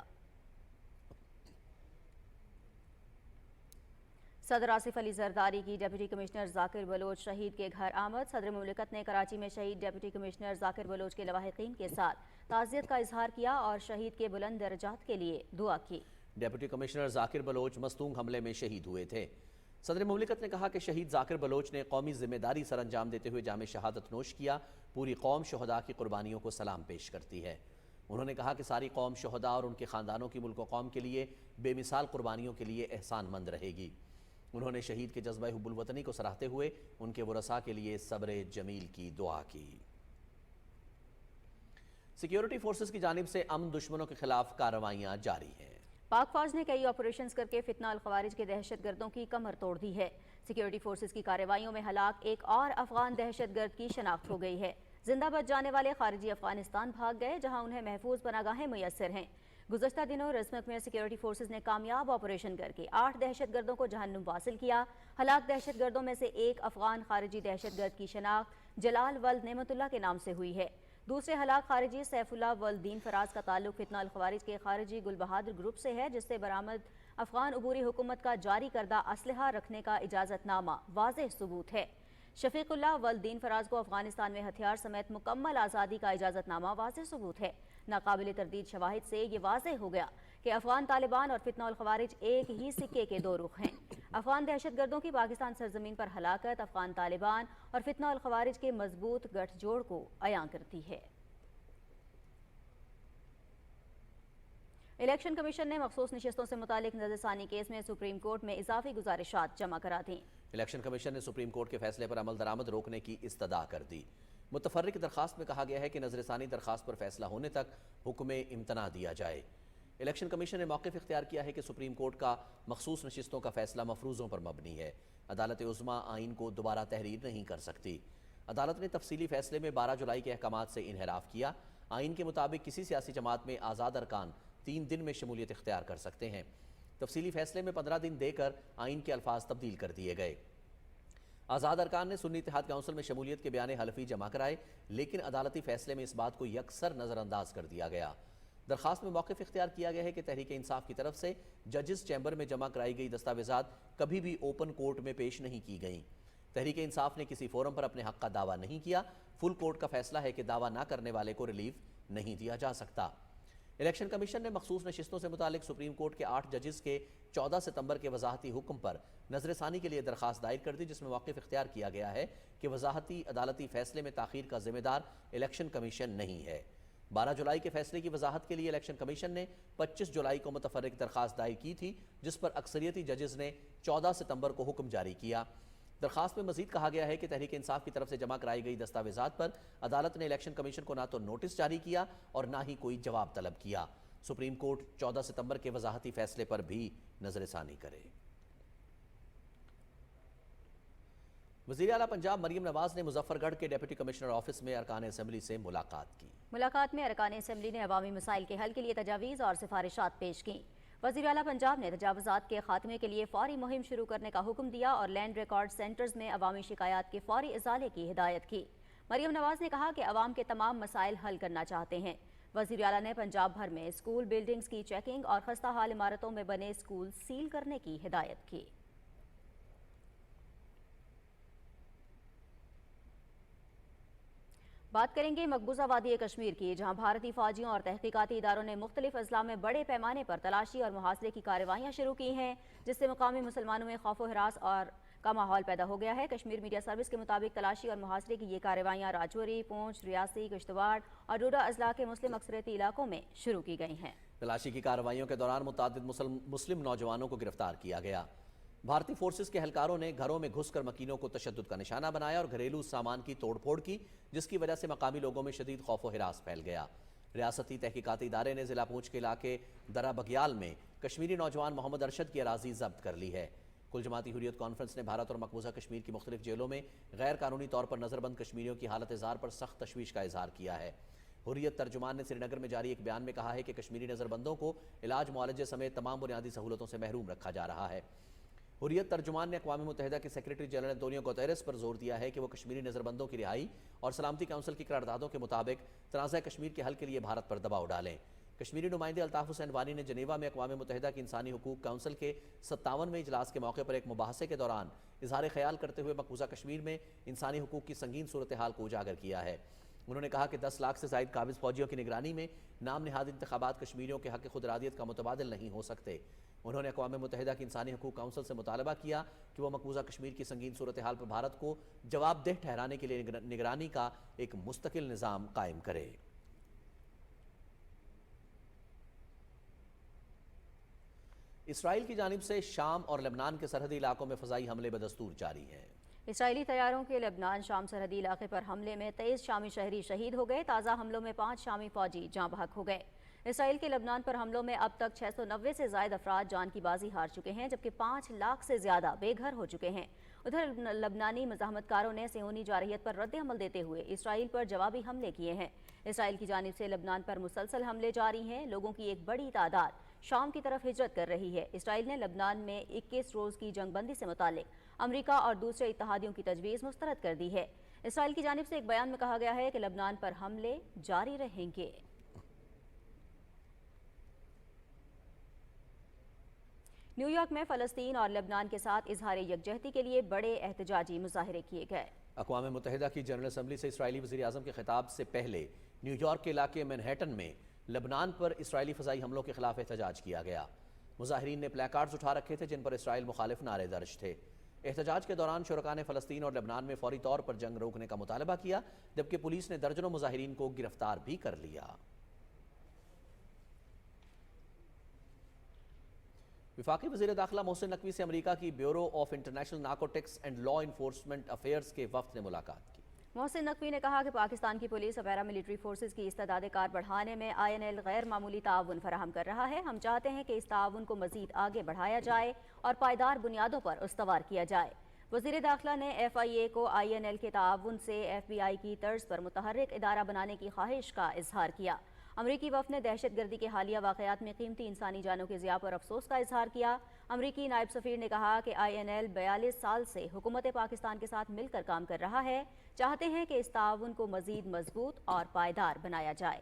صدر آصف علی زرداری کی ڈپٹی کمشنر ذاکر بلوچ شہید کے گھر آمد۔ صدر مملکت نے کراچی میں شہید ڈپٹی کمشنر ذاکر بلوچ کے لواحقین کے ساتھ تعزیت کا اظہار کیا اور شہید کے بلند درجات کے لیے دعا کی۔ ڈپٹی کمشنر ذاکر بلوچ مستونگ حملے میں شہید ہوئے تھے۔ صدر مملکت نے کہا کہ شہید ذاکر بلوچ نے قومی ذمہ داری سر انجام دیتے ہوئے جام شہادت نوش کیا۔ پوری قوم شہداء کی قربانیوں کو سلام پیش کرتی ہے۔ انہوں نے کہا کہ ساری قوم شہداء اور ان کے خاندانوں کی ملک و قوم کے لیے بے مثال قربانیوں کے لیے احسان مند رہے گی۔ انہوں نے شہید کے جذبہ حب الوطنی کو سراہتے ہوئے ان کے ورثاء کے لیے صبر جمیل کی دعا کی۔ سیکیورٹی فورسز کی جانب سے امن دشمنوں کے خلاف کارروائیاں جاری ہیں۔ پاک فوج نے کئی آپریشنز کر کے فتنہ الخوارج کے دہشت گردوں کی کمر توڑ دی ہے۔ سیکیورٹی فورسز کی کارروائیوں میں ہلاک ایک اور افغان دہشت گرد کی شناخت ہو گئی ہے۔ زندہ بچ جانے والے خارجی افغانستان بھاگ گئے جہاں انہیں محفوظ پناہگاہیں میسر ہیں۔ گزشتہ دنوں رزمک میں سیکیورٹی فورسز نے کامیاب آپریشن کر کے 8 دہشت گردوں کو جہنم واصل کیا۔ ہلاک دہشت گردوں میں سے ایک افغان خارجی دہشت گرد کی شناخت جلال ولد نعمت اللہ کے نام سے ہوئی ہے۔ دوسرے ہلاک خارجی سیف اللہ ولد دین فراز کا تعلق فتنہ الخوارج کے خارجی گل بہادر گروپ سے ہے، جس سے برآمد افغان عبوری حکومت کا جاری کردہ اسلحہ رکھنے کا اجازت نامہ واضح ثبوت ہے۔ شفیق اللہ ولد دین فراز کو افغانستان میں ہتھیار سمیت مکمل آزادی کا اجازت نامہ واضح ثبوت ہے۔ ناقابل تردید شواہد سے یہ واضح ہو گیا کہ افغان طالبان اور فتنہ الخوارج ایک ہی سکے کے دو رخ ہیں۔ افغان دہشت گردوں کی پاکستان سرزمین پر ہلاکت افغان طالبان اور فتنہ الخوارج کے مضبوط گٹھ جوڑ کو عیاں کرتی ہے۔ الیکشن کمیشن نے مخصوص نشستوں سے متعلق نظر ثانی کیس میں سپریم کورٹ میں اضافی گزارشات جمع کرا دیں۔ الیکشن کمیشن نے سپریم کورٹ کے فیصلے پر عمل درآمد روکنے کی استدعا کر دی۔ متفرق درخواست میں کہا گیا ہے کہ نظر ثانی درخواست پر فیصلہ ہونے تک حکم امتناع دیا جائے۔ الیکشن کمیشن نے موقف اختیار کیا ہے کہ سپریم کورٹ کا مخصوص نشستوں کا فیصلہ مفروضوں پر مبنی ہے۔ عدالت عظمیٰ آئین کو دوبارہ تحریر نہیں کر سکتی۔ عدالت نے تفصیلی فیصلے میں 12 جولائی کے احکامات سے انحراف کیا۔ آئین کے مطابق کسی سیاسی جماعت میں آزاد ارکان 3 دن میں شمولیت اختیار کر سکتے ہیں۔ تفصیلی فیصلے میں 15 دن دے کر آئین کے الفاظ تبدیل کر دیے گئے۔ آزاد ارکان نے سنی اتحاد کونسل میں شمولیت کے بیان حلفی جمع کرائے، لیکن عدالتی فیصلے میں اس بات کو یکسر نظر انداز کر دیا گیا۔ درخواست میں موقف اختیار کیا گیا ہے کہ تحریک انصاف کی طرف سے ججز چیمبر میں جمع کرائی گئی دستاویزات کبھی بھی اوپن کورٹ میں پیش نہیں کی گئیں۔ تحریک انصاف نے کسی فورم پر اپنے حق کا دعویٰ نہیں کیا۔ فل کورٹ کا فیصلہ ہے کہ دعویٰ نہ کرنے والے کو ریلیف نہیں دیا جا سکتا۔ الیکشن کمیشن نے مخصوص نشستوں سے متعلق سپریم کورٹ کے 8 ججز کے 14 ستمبر کے وضاحتی حکم پر نظر ثانی کے لیے درخواست دائر کر دی، جس میں موقف اختیار کیا گیا ہے کہ وضاحتی عدالتی فیصلے میں تاخیر کا ذمہ دار الیکشن کمیشن نہیں ہے۔ 12 جولائی کے فیصلے کی وضاحت کے لیے الیکشن کمیشن نے 25 جولائی کو متفرق درخواست دائر کی تھی، جس پر اکثریتی ججز نے 14 ستمبر کو حکم جاری کیا۔ درخواست میں مزید کہا گیا ہے کہ تحریک انصاف کی طرف سے جمع کرائی گئی دستاویزات پر عدالت نے الیکشن کمیشن کو نہ تو نوٹس جاری کیا اور نہ ہی کوئی جواب طلب کیا۔ سپریم کورٹ 14 ستمبر کے وضاحتی فیصلے پر بھی نظر ثانی کرے۔ وزیر اعلیٰ پنجاب مریم نواز نے مظفر گڑھ کے ڈپٹی کمشنر آفس میں ارکان اسمبلی سے ملاقات کی۔ ملاقات میں ارکان اسمبلی نے عوامی مسائل کے حل کے لیے تجاویز اور سفارشات پیش کی۔ وزیر اعلیٰ پنجاب نے تجاوزات کے خاتمے کے لیے فوری مہم شروع کرنے کا حکم دیا اور لینڈ ریکارڈ سینٹرز میں عوامی شکایات کے فوری ازالے کی ہدایت کی۔ مریم نواز نے کہا کہ عوام کے تمام مسائل حل کرنا چاہتے ہیں۔ وزیر اعلیٰ نے پنجاب بھر میں اسکول بلڈنگز کی چیکنگ اور خستہ حال عمارتوں میں بنے اسکول سیل کرنے کی ہدایت کی۔ بات کریں گے مقبوضہ وادی کشمیر کی، جہاں بھارتی فوجیوں اور تحقیقاتی اداروں نے مختلف اضلاع میں بڑے پیمانے پر تلاشی اور محاصرے کی کارروائیاں شروع کی ہیں، جس سے مقامی مسلمانوں میں خوف و ہراس کا ماحول پیدا ہو گیا ہے۔ کشمیر میڈیا سروس کے مطابق تلاشی اور محاصرے کی یہ کارروائیاں راجوری، پونچھ، ریاسی، کشتواڑ اور ڈوڈا اضلاع کے مسلم اکثریتی علاقوں میں شروع کی گئی ہیں۔ تلاشی کی کارروائیوں کے دوران متعدد مسلم نوجوانوں کو گرفتار کیا گیا۔ بھارتی فورسز کے اہلکاروں نے گھروں میں گھس کر مکینوں کو تشدد کا نشانہ بنایا اور گھریلو سامان کی توڑ پھوڑ کی، جس کی وجہ سے مقامی لوگوں میں شدید خوف و ہراس پھیل گیا۔ ریاستی تحقیقاتی ادارے نے ضلع پونچھ کے علاقے درہ بگیال میں کشمیری نوجوان محمد ارشد کی اراضی ضبط کر لی ہے۔ کل جماعتی حریت کانفرنس نے بھارت اور مقبوضہ کشمیر کی مختلف جیلوں میں غیر قانونی طور پر نظر بند کشمیریوں کی حالت اظہار پر سخت تشویش کا اظہار کیا ہے۔ حریت ترجمان نے سری نگر میں جاری ایک بیان میں کہا ہے کہ کشمیری نظر بندوں کو علاج معالجے سمیت تمام بنیادی سہولتوں سے محروم رکھا جا رہا ہے۔ حریت ترجمان نے اقوام متحدہ کے سیکریٹری جنرل انطونیو گوتیرس پر زور دیا ہے کہ وہ کشمیری نظر بندوں کی رہائی اور سلامتی کونسل کی قراردادوں کے مطابق تنازع کشمیر کے حل کے لیے بھارت پر دباؤ ڈالیں۔ کشمیری نمائندے الطاف حسین وانی نے جنیوا میں اقوام متحدہ کی انسانی حقوق کونسل کے 57ویں اجلاس کے موقع پر ایک مباحثے کے دوران اظہار خیال کرتے ہوئے مقبوضہ کشمیر میں انسانی حقوق کی سنگین صورتحال کو اجاگر کیا ہے۔ انہوں نے کہا کہ 10 لاکھ سے زائد قابض فوجیوں کی نگرانی میں نام نہاد انتخابات کشمیریوں کے حق خود ارادیت کا متبادل نہیں ہو سکتے۔ انہوں نے اقوام متحدہ کی انسانی حقوق کونسل سے مطالبہ کیا کہ وہ مقبوضہ کشمیر کی سنگین صورتحال پر بھارت کو جواب دہ ٹھہرانے کے لیے نگرانی کا ایک مستقل نظام قائم کرے۔ اسرائیل کی جانب سے شام اور لبنان کے سرحدی علاقوں میں فضائی حملے بدستور جاری ہیں۔ اسرائیلی طیاروں کے لبنان شام سرحدی علاقے پر حملے میں 23 شامی شہری شہید ہو گئے۔ تازہ حملوں میں 5 شامی فوجی جاں بحق ہو گئے۔ اسرائیل کے لبنان پر حملوں میں اب تک 690 سے زائد افراد جان کی بازی ہار چکے ہیں، جبکہ 5 لاکھ سے زیادہ بے گھر ہو چکے ہیں۔ ادھر لبنانی مزاحمت کاروں نے صہیونی جارحیت پر رد عمل دیتے ہوئے اسرائیل پر جوابی حملے کیے ہیں۔ اسرائیل کی جانب سے لبنان پر مسلسل حملے جاری ہیں۔ لوگوں کی ایک بڑی تعداد شام کی طرف ہجرت کر رہی ہے۔ اسرائیل نے لبنان میں 21 روز کی جنگ بندی سے متعلق امریکہ اور دوسرے اتحادیوں کی تجویز مسترد کر دی ہے۔ اسرائیل کی جانب سے ایک بیان میں کہا گیا ہے کہ لبنان پر حملے جاری رہیں گے۔ نیو یارک میں فلسطین اور لبنان کے ساتھ اظہار یکجہتی کے لیے بڑے احتجاجی مظاہرے کیے گئے۔ اقوام متحدہ کی جنرل اسمبلی سے اسرائیلی وزیر اعظم کے خطاب سے پہلے نیو یارک کے علاقے مینہٹن میں لبنان پر اسرائیلی فضائی حملوں کے خلاف احتجاج کیا گیا۔ مظاہرین نے پلے کارڈز اٹھا رکھے تھے جن پر اسرائیل مخالف نعرے درج تھے۔ احتجاج کے دوران شرکاء نے فلسطین اور لبنان میں فوری طور پر جنگ روکنے کا مطالبہ کیا، جبکہ پولیس نے درجنوں مظاہرین کو گرفتار بھی کر لیا۔ وفاقی وزیر داخلہ محسن نقوی سے امریکہ کی bureau of international narcotics and law enforcement affairs کے وفد نے ملاقات کی۔ محسن نقوی نے کہا کہ پاکستان کی پولیس اور پیراملٹری فورسز کی استعداد کار بڑھانے میں INL غیر معمولی تعاون فراہم کر رہا ہے۔ ہم چاہتے ہیں کہ اس تعاون کو مزید آگے بڑھایا جائے اور پائیدار بنیادوں پر استوار کیا جائے۔ وزیر داخلہ نے FIA کو INL کے تعاون سے FBI کی طرز پر متحرک ادارہ بنانے کی خواہش کا اظہار کیا۔ امریکی وفد نے دہشت گردی کے حالیہ واقعات میں قیمتی انسانی جانوں کے ضیاع پر افسوس کا اظہار کیا۔ امریکی نائب سفیر نے کہا کہ INL 42 سال سے حکومت پاکستان کے ساتھ مل کر کام کر رہا ہے، چاہتے ہیں کہ اس تعاون کو مزید مضبوط اور پائیدار بنایا جائے۔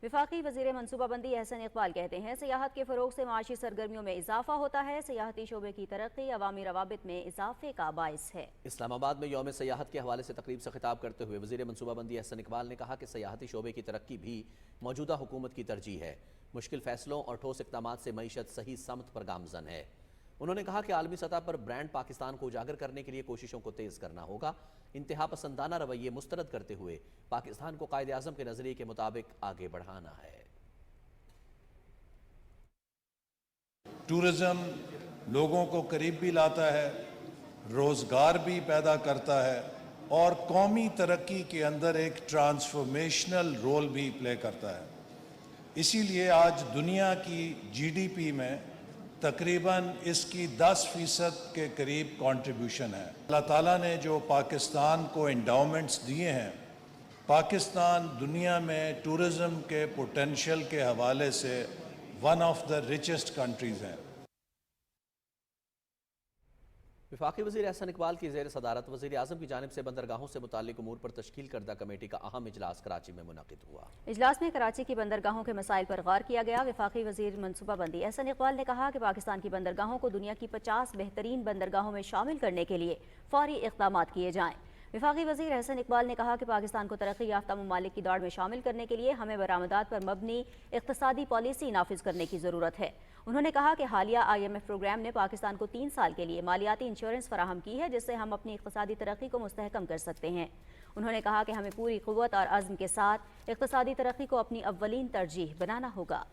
وفاقی وزیر منصوبہ بندی احسن اقبال کہتے ہیں سیاحت کے فروغ سے معاشی سرگرمیوں میں اضافہ ہوتا ہے۔ سیاحتی شعبے کی ترقی عوامی روابط میں اضافے کا باعث ہے۔ اسلام آباد میں یوم سیاحت کے حوالے سے تقریب سے خطاب کرتے ہوئے وزیر منصوبہ بندی احسن اقبال نے کہا کہ سیاحتی شعبے کی ترقی بھی موجودہ حکومت کی ترجیح ہے۔ مشکل فیصلوں اور ٹھوس اقدامات سے معیشت صحیح سمت پر گامزن ہے۔ انہوں نے کہا کہ عالمی سطح پر برانڈ پاکستان کو اجاگر کرنے کے لیے کوششوں کو تیز کرنا ہوگا۔ انتہا پسندانہ رویے مسترد کرتے ہوئے پاکستان کو قائد اعظم کے نظریے کے مطابق آگے بڑھانا ہے۔ ٹورزم لوگوں کو قریب بھی لاتا ہے، روزگار بھی پیدا کرتا ہے اور قومی ترقی کے اندر ایک ٹرانسفارمیشنل رول بھی پلے کرتا ہے۔ اسی لیے آج دنیا کی جی ڈی پی میں تقریباً اس کی 10% کے قریب کنٹریبیوشن ہے۔ اللہ تعالیٰ نے جو پاکستان کو انڈاؤمنٹس دیے ہیں، پاکستان دنیا میں ٹورزم کے پوٹینشیل کے حوالے سے one of the richest countries ہیں۔ وفاقی وزیر احسن اقبال کی زیر صدارت وزیر اعظم کی جانب سے بندرگاہوں سے متعلق امور پر تشکیل کردہ کمیٹی کا اہم اجلاس کراچی میں منعقد ہوا۔ اجلاس میں کراچی کی بندرگاہوں کے مسائل پر غور کیا گیا۔ وفاقی وزیر منصوبہ بندی احسن اقبال نے کہا کہ پاکستان کی بندرگاہوں کو دنیا کی 50 بہترین بندرگاہوں میں شامل کرنے کے لیے فوری اقدامات کیے جائیں۔ وفاقی وزیر احسن اقبال نے کہا کہ پاکستان کو ترقی یافتہ ممالک کی دوڑ میں شامل کرنے کے لیے ہمیں برآمدات پر مبنی اقتصادی پالیسی نافذ کرنے کی ضرورت ہے۔ انہوں نے کہا کہ حالیہ IMF پروگرام نے پاکستان کو 3 سال کے لیے مالیاتی انشورنس فراہم کی ہے، جس سے ہم اپنی اقتصادی ترقی کو مستحکم کر سکتے ہیں۔ انہوں نے کہا کہ ہمیں پوری قوت اور عزم کے ساتھ اقتصادی ترقی کو اپنی اولین ترجیح بنانا ہوگا۔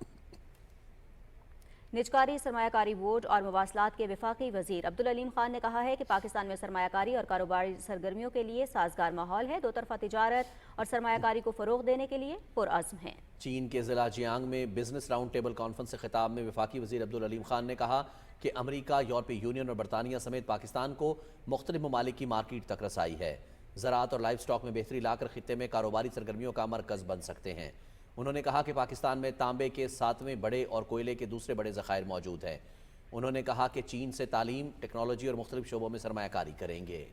نجکاری، سرمایہ کاری بورڈ اور مواصلات کے وفاقی وزیر عبدالعلیم خان نے کہا ہے کہ پاکستان میں سرمایہ کاری اور کاروباری سرگرمیوں کے لیے سازگار ماحول ہے، دو طرفہ تجارت اور سرمایہ کاری کو فروغ دینے کے لیے پرعزم ہیں۔ چین کے ضلع جیانگ میں بزنس راؤنڈ ٹیبل کانفرنس سے خطاب میں وفاقی وزیر عبدالعلیم خان نے کہا کہ امریکہ، یورپی یونین اور برطانیہ سمیت پاکستان کو مختلف ممالک کی مارکیٹ تک رسائی ہے۔ زراعت اور لائف سٹاک میں بہتری لا کر خطے میں کاروباری سرگرمیوں کا مرکز بن سکتے ہیں۔ انہوں نے کہا کہ پاکستان میں تانبے کے 7ویں بڑے اور کوئلے کے دوسرے بڑے ذخائر موجود ہیں۔ انہوں نے کہا کہ چین سے تعلیم، ٹیکنالوجی اور مختلف شعبوں میں سرمایہ کاری کریں گے۔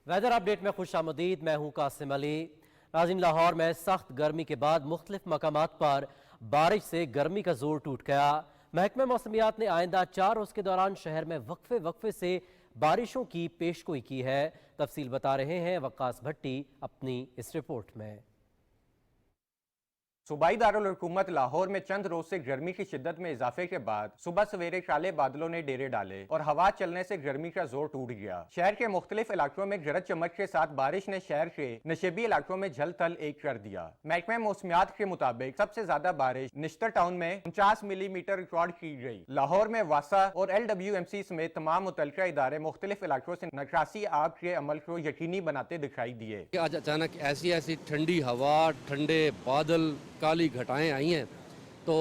ویدر اپ ڈیٹ میں خوش آمدید، میں ہوں قاسم علی۔ ناظرین، لاہور میں سخت گرمی کے بعد مختلف مقامات پر بارش سے گرمی کا زور ٹوٹ گیا۔ محکمہ موسمیات نے آئندہ 4 روز کے دوران شہر میں وقفے سے بارشوں کی پیشگوئی کی ہے۔ تفصیل بتا رہے ہیں وقاص بھٹی اپنی اس رپورٹ میں۔ صوبائی دارالحکومت لاہور میں چند روز سے گرمی کی شدت میں اضافے کے بعد صبح سویرے کالے بادلوں نے ڈیرے ڈالے اور ہوا چلنے سے گرمی کا زور ٹوٹ گیا۔ شہر کے مختلف علاقوں میں گرج چمک کے ساتھ بارش نے شہر کے نشیبی علاقوں میں جھل تھل ایک کر دیا۔ محکمہ موسمیات کے مطابق سب سے زیادہ بارش نشتر ٹاؤن میں 49 ملی میٹر ریکارڈ کی گئی۔ لاہور میں واسا اور LWMC سمیت تمام متعلقہ ادارے مختلف علاقوں سے نکاسی آب کے عمل کو یقینی بناتے دکھائی دیے۔ آج اچانک ایسی ٹھنڈی ہوا، ٹھنڈے بادل، کالی گھٹائیں آئی ہیں تو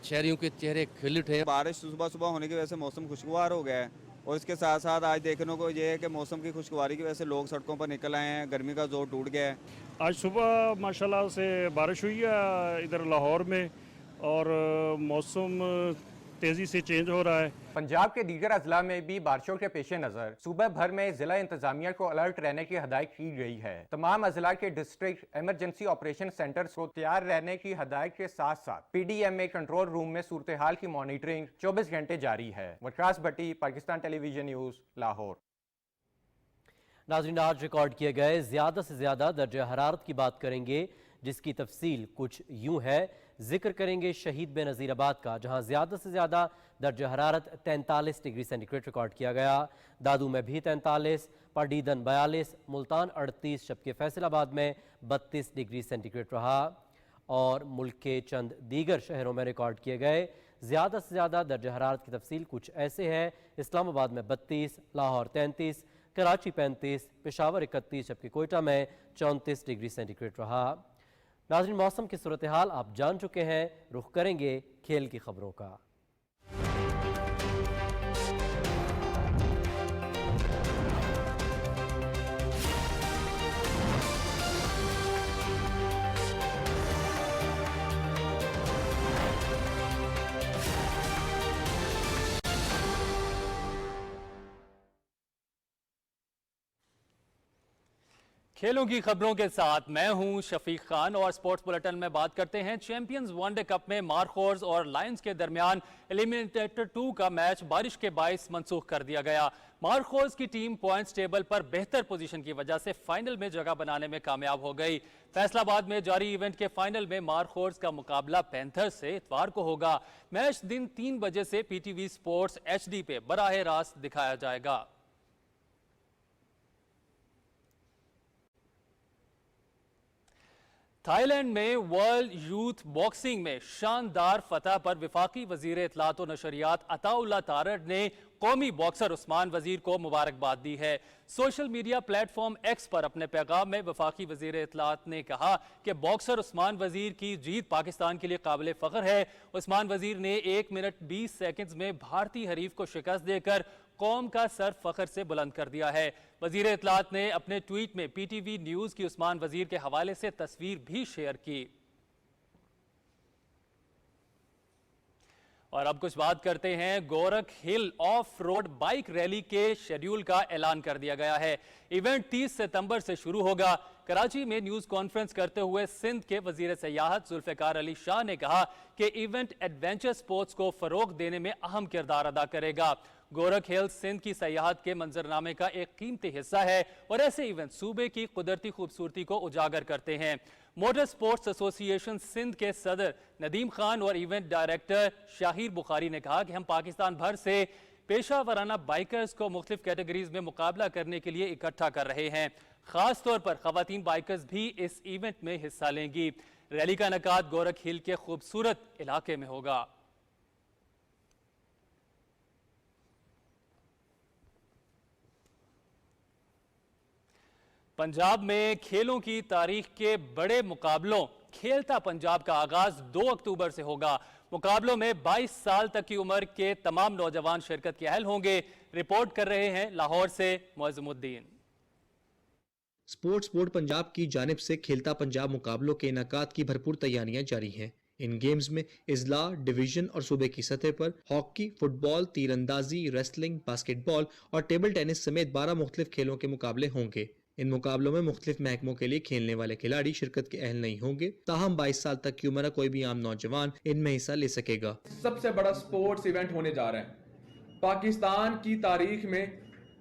شہریوں کے چہرے کھل اٹھے ہیں۔ بارش صبح ہونے کی وجہ سے موسم خوشگوار ہو گیا ہے اور اس کے ساتھ ساتھ آج دیکھنے کو یہ ہے کہ موسم کی خوشگواری کی وجہ سے لوگ سڑکوں پر نکل آئے ہیں، گرمی کا زور ٹوٹ گیا ہے۔ آج صبح ماشاءاللہ سے بارش ہوئی ہے ادھر لاہور میں اور موسم تیزی سے چینج ہو رہا ہے۔ پنجاب کے دیگر اضلاع میں بھی بارشوں کے پیش نظر صوبہ بھر میں ضلع انتظامیہ کو الرٹ رہنے کی ہدایت کی گئی ہے۔ تمام اضلاع کے ڈسٹرکٹ ایمرجنسی آپریشن سینٹرز کو تیار رہنے کی ہدایت کے ساتھ ساتھ PDMA کنٹرول روم میں صورتحال کی مانیٹرنگ 24 گھنٹے جاری ہے۔ وقاص بھٹی، Pakistan television news, Lahore. ناظرین، آج ریکارڈ کیے گئے زیادہ سے زیادہ درجہ حرارت کی بات کریں گے، جس کی تفصیل کچھ یوں ہے۔ ذکر کریں گے شہید بے نظیر آباد کا، جہاں زیادہ سے زیادہ درجہ حرارت 43 ڈگری سینٹی گریڈ ریکارڈ کیا گیا۔ دادو میں بھی 43، پڑیدن 42، ملتان 38، جبکہ فیصل آباد میں 32 ڈگری سینٹی گریڈ رہا۔ اور ملک کے چند دیگر شہروں میں ریکارڈ کیے گئے زیادہ سے زیادہ درجہ حرارت کی تفصیل کچھ ایسے ہے۔ اسلام آباد میں 32، لاہور 33، کراچی 35، پشاور 31، جبکہ کوئٹہ میں 34 ڈگری سینٹی گریڈ رہا۔ ناظرین، موسم کی صورتحال آپ جان چکے ہیں، رخ کریں گے کھیل کی خبروں کا۔ کھیلوں کی خبروں کے ساتھ میں ہوں شفیق خان اور سپورٹس بلیٹن میں بات کرتے ہیں چیمپئنز ون ڈے کپ میں مارخورز اور لائنز کے درمیان ایلیمنیٹر 2 کا میچ بارش کے باعث منسوخ کر دیا گیا۔ مارخورز کی ٹیم پوائنٹس ٹیبل پر بہتر پوزیشن کی وجہ سے فائنل میں جگہ بنانے میں کامیاب ہو گئی۔ فیصل آباد میں جاری ایونٹ کے فائنل میں مارخورز کا مقابلہ پینتھر سے اتوار کو ہوگا۔ میچ دن 3 بجے سے P T V sports HD پہ براہ راست دکھایا جائے گا۔ تھائی لینڈ میں ورلڈ یوتھ باکسنگ میں شاندار فتح پر وفاقی وزیر اطلاعات و نشریات عطا اللہ تارڑ نے قومی باکسر عثمان وزیر کو مبارکباد دی ہے۔ Social media platform X پر اپنے پیغام میں وفاقی وزیر اطلاعات نے کہا کہ باکسر عثمان وزیر کی جیت پاکستان کے لیے قابل فخر ہے۔ عثمان وزیر نے 1 منٹ 20 سیکنڈز میں بھارتی حریف کو شکست دے کر قوم کا سر فخر سے بلند کر دیا ہے۔ وزیر اطلاعات نے اپنے ٹویٹ میں پی ٹی وی نیوز کی عثمان وزیر کے حوالے سے تصویر بھی شیئر کی۔ اور اب کچھ بات کرتے ہیں گورکھ ہل آف روڈ بائک ریلی کے شیڈیول کا اعلان کر دیا گیا ہے۔ ایونٹ 30 ستمبر سے شروع ہوگا۔ کراچی میں نیوز کانفرنس کرتے ہوئے سندھ کے وزیر سیاحت ذوالفقار علی شاہ نے کہا کہ ایونٹ ایڈونچر سپورٹس کو فروغ دینے میں اہم کردار ادا کرے گا۔ گورکھ ہل سندھ کی سیاحت کے منظرنامے کا ایک قیمتی حصہ ہے اور ایسے ایونٹ صوبے کی قدرتی خوبصورتی کو اجاگر کرتے ہیں۔ موٹر سپورٹس ایسوسی ایشن سندھ کے صدر ندیم خان اور ایونٹ ڈائریکٹر شاہیر بخاری نے کہا کہ ہم پاکستان بھر سے پیشہ ورانہ بائکرز کو مختلف کیٹیگریز میں مقابلہ کرنے کے لیے اکٹھا کر رہے ہیں۔ خاص طور پر خواتین بائکرز بھی اس ایونٹ میں حصہ لیں گی۔ ریلی کا انعقاد گورکھ ہل کے خوبصورت علاقے میں ہوگا۔ پنجاب میں کھیلوں کی تاریخ کے بڑے مقابلوں کھیلتا پنجاب کا آغاز 2 اکتوبر سے ہوگا۔ مقابلوں میں 22 سال تک کی عمر کے تمام نوجوان شرکت کے اہل ہوں گے۔ رپورٹ کر رہے ہیں لاہور سے معظم الدین۔ سپورٹس بورڈ پنجاب کی جانب سے کھیلتا پنجاب مقابلوں کے انعقاد کی بھرپور تیاریاں جاری ہیں۔ ان گیمز میں اضلاع، ڈویژن اور صوبے کی سطح پر ہاکی، فٹ بال، تیر اندازی، ریسلنگ، باسکٹ بال اور ٹیبل ٹینس سمیت 12 مختلف کھیلوں کے مقابلے ہوں گے۔ ان مقابلوں میں مختلف محکموں کے لیے کھیلنے والے کھلاڑی شرکت کے اہل نہیں ہوں گے، تاہم 22 سال تک کی عمر کا کوئی بھی عام نوجوان ان میں حصہ لے سکے گا۔ سب سے بڑا سپورٹس ایونٹ ہونے جا رہا ہے پاکستان کی تاریخ میں۔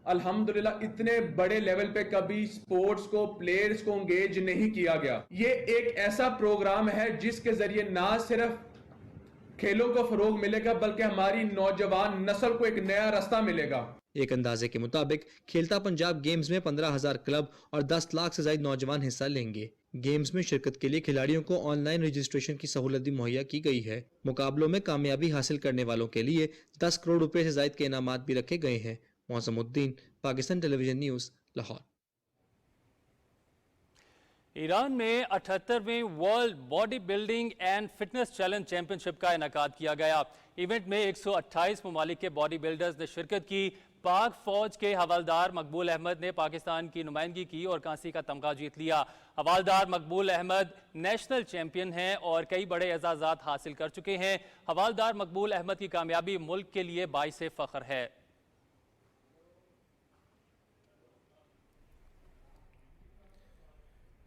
الحمدللہ اتنے بڑے لیول پہ کبھی سپورٹس کو، پلیئرز کو انگیج نہیں کیا گیا۔ یہ ایک ایسا پروگرام ہے جس کے ذریعے نہ صرف کھیلوں کو فروغ ملے گا بلکہ ہماری نوجوان نسل کو ایک نیا راستہ ملے گا۔ ایک اندازے کے مطابق کھیلتا پنجاب گیمز میں 15,000 کلب اور 10 لاکھ سے زائد نوجوان حصہ لیں گے۔ گیمز میں شرکت کے لیے کھلاڑیوں کو آن لائن رجسٹریشن کی سہولت بھی مہیا کی گئی ہے۔ مقابلوں میں کامیابی حاصل کرنے والوں کے لیے 10 کروڑ روپے سے زائد کے انعامات بھی رکھے گئے ہیں۔ Moazzam Uddin, Pakistan television news, Lahore. Iran میں 78ویں world body building and fitness challenge championship کا انعقاد کیا گیا۔ ایونٹ میں 128 ممالک کے باڈی بلڈرز نے شرکت کی۔ پاک فوج کے حوالدار مقبول احمد نے پاکستان کی نمائندگی کی اور کانسی کا تمغہ جیت لیا۔ حوالدار مقبول احمد نیشنل چیمپئن ہیں اور کئی بڑے اعزازات حاصل کر چکے ہیں۔ حوالدار مقبول احمد کی کامیابی ملک کے لیے باعث فخر ہے۔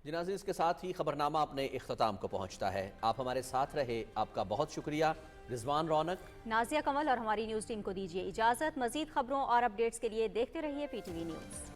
ناظرین، اس کے ساتھ ہی خبرنامہ اپنے اختتام کو پہنچتا ہے۔ آپ ہمارے ساتھ رہے، آپ کا بہت شکریہ۔ رضوان رونق، نازیہ کمل اور ہماری نیوز ٹیم کو دیجیے اجازت۔ مزید خبروں اور اپڈیٹس کے لیے دیکھتے رہیے پی ٹی وی نیوز۔